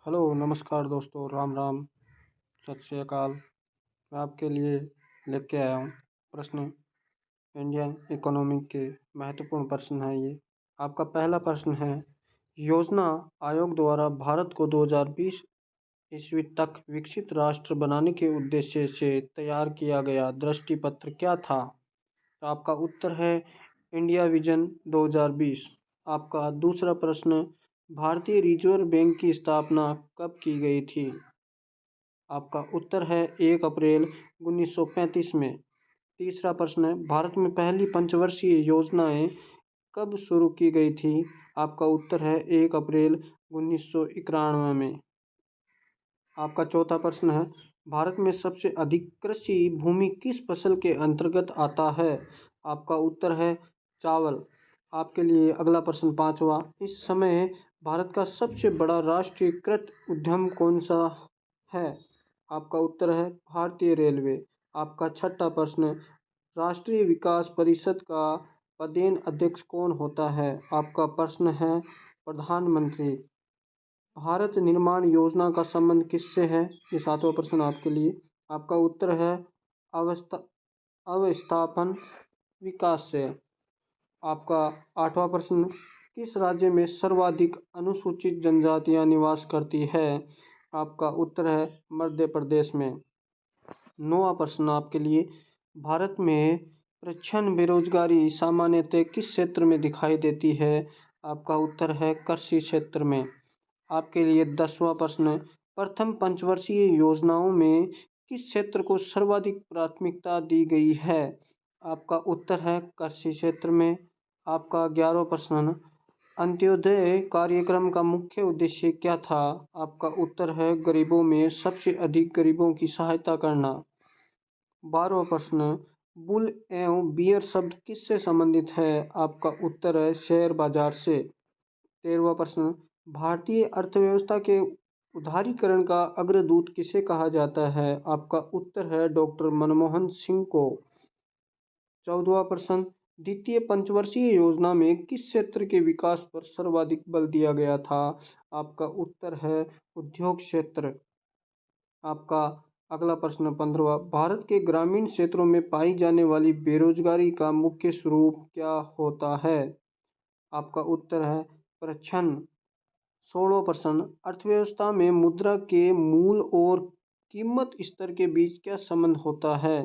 Hello नमस्कार दोस्तों, राम राम, सत श्री अकाल। मैं आपके लिए लेके आया हूँ प्रश्न। इंडियन इकोनॉमी के महत्वपूर्ण प्रश्न है ये। आपका पहला प्रश्न है, योजना आयोग द्वारा भारत को 2020 ईस्वी तक विकसित राष्ट्र बनाने के उद्देश्य से तैयार किया गया दृष्टि पत्र क्या था? तो आपका उत्तर है इंडिया विजन 2020। आपका दूसरा प्रश्न, भारतीय रिजर्व बैंक की स्थापना कब की गई थी? आपका उत्तर है 1 अप्रैल 1935 में। तीसरा प्रश्न है, भारत में पहली पंचवर्षीय योजनाएं कब शुरू की गई थी? आपका उत्तर है 1 अप्रैल 1991 में। आपका चौथा प्रश्न है, भारत में सबसे अधिक कृषि भूमि किस फसल के अंतर्गत आता है? आपका उत्तर है चावल। आपके लिए अगला प्रश्न पांचवा, इस समय भारत का सबसे बड़ा राष्ट्रीयकृत उद्यम कौन सा है? आपका उत्तर है भारतीय रेलवे। आपका छठा प्रश्न, राष्ट्रीय विकास परिषद का पदेन अध्यक्ष कौन होता है? आपका प्रश्न है प्रधानमंत्री। भारत निर्माण योजना का संबंध किससे है? ये सातवां प्रश्न आपके लिए। आपका उत्तर है अवस्थापन विकास से। आपका आठवां प्रश्न, किस राज्य में सर्वाधिक अनुसूचित जनजातियां निवास करती है? आपका उत्तर है मध्य प्रदेश में। नौवां प्रश्न आपके लिए, भारत में प्रच्छन्न बेरोजगारी सामान्यतः किस क्षेत्र में दिखाई देती है? आपका उत्तर है कृषि क्षेत्र में। आपके लिए 10वां प्रश्न, प्रथम पंचवर्षीय योजनाओं में किस क्षेत्र को सर्वाधिक प्राथमिकता दी गई है? आपका उत्तर है कृषि क्षेत्र में। आपका 11वां प्रश्न, अंत्योदय कार्यक्रम का मुख्य उद्देश्य क्या था? आपका उत्तर है गरीबों में सबसे अधिक गरीबों की सहायता करना। 12वां प्रश्न, बुल एवं बियर शब्द किससे संबंधित है? आपका उत्तर है शेयर बाजार से। 13वां प्रश्न, भारतीय अर्थव्यवस्था के उदारीकरण का अग्रदूत किसे कहा जाता है? आपका उत्तर है डॉक्टर मनमोहन सिंह को। 14वां प्रश्न, द्वितीय पंचवर्षीय योजना में किस क्षेत्र के विकास पर सर्वाधिक बल दिया गया था? आपका उत्तर है उद्योग क्षेत्र। आपका अगला प्रश्न 15वां, भारत के ग्रामीण क्षेत्रों में पाई जाने वाली बेरोजगारी का मुख्य स्वरूप क्या होता है? आपका उत्तर है प्रच्छन्न। 16वां प्रश्न, अर्थव्यवस्था में मुद्रा के मूल और कीमत स्तर के बीच क्या संबंध होता है?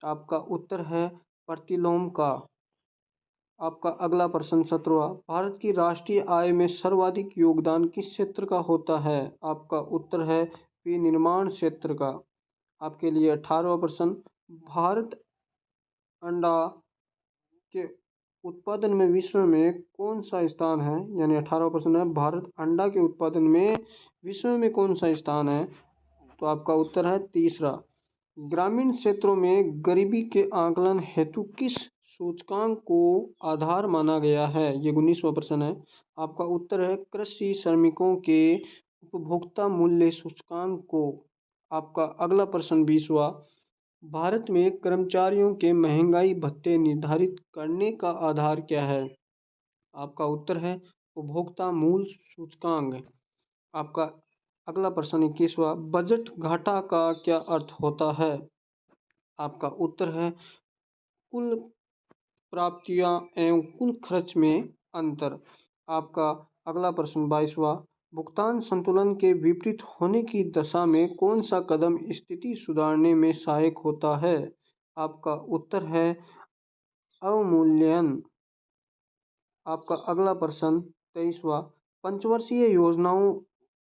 आपका उत्तर है प्रतिलोम का। आपका अगला प्रश्न 17वां, भारत की राष्ट्रीय आय में सर्वाधिक योगदान किस क्षेत्र का होता है? आपका उत्तर है विनिर्माण क्षेत्र का। आपके लिए 18वां प्रश्न, भारत अंडा के उत्पादन में विश्व में कौन सा स्थान है? यानी 18वां प्रश्न है, भारत अंडा के उत्पादन में विश्व में कौन सा स्थान है? तो आपका उत्तर है तीसरा। ग्रामीण क्षेत्रों में गरीबी के आकलन हेतु किस सूचकांक को आधार माना गया है? ये 19वां प्रश्न है। आपका उत्तर है कृषि श्रमिकों के उपभोक्ता मूल्य सूचकांक को। आपका अगला प्रश्न 20वां, भारत में कर्मचारियों के महंगाई भत्ते निर्धारित करने का आधार क्या है? आपका उत्तर है उपभोक्ता मूल्य सूचकांक। आपका अगला प्रश्न 21वां, बजट घाटा का क्या अर्थ होता है? आपका उत्तर है कुल प्राप्तियां एवं कुल खर्च में अंतर। आपका अगला प्रश्न 22वां, भुगतान संतुलन के विपरीत होने की दशा में कौन सा कदम स्थिति सुधारने में सहायक होता है? आपका उत्तर है अवमूल्यन। आपका अगला प्रश्न 23वां, पंचवर्षीय योजनाओं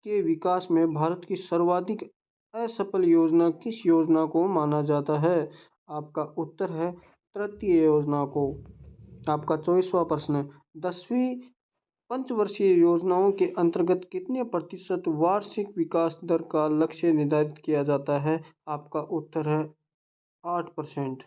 के विकास में भारत की सर्वाधिक असफल योजना किस योजना को माना जाता है? आपका उत्तर है तृतीय योजना को। आपका 24वां प्रश्न, 10वीं पंचवर्षीय योजनाओं के अंतर्गत कितने प्रतिशत वार्षिक विकास दर का लक्ष्य निर्धारित किया जाता है? आपका उत्तर है 8%।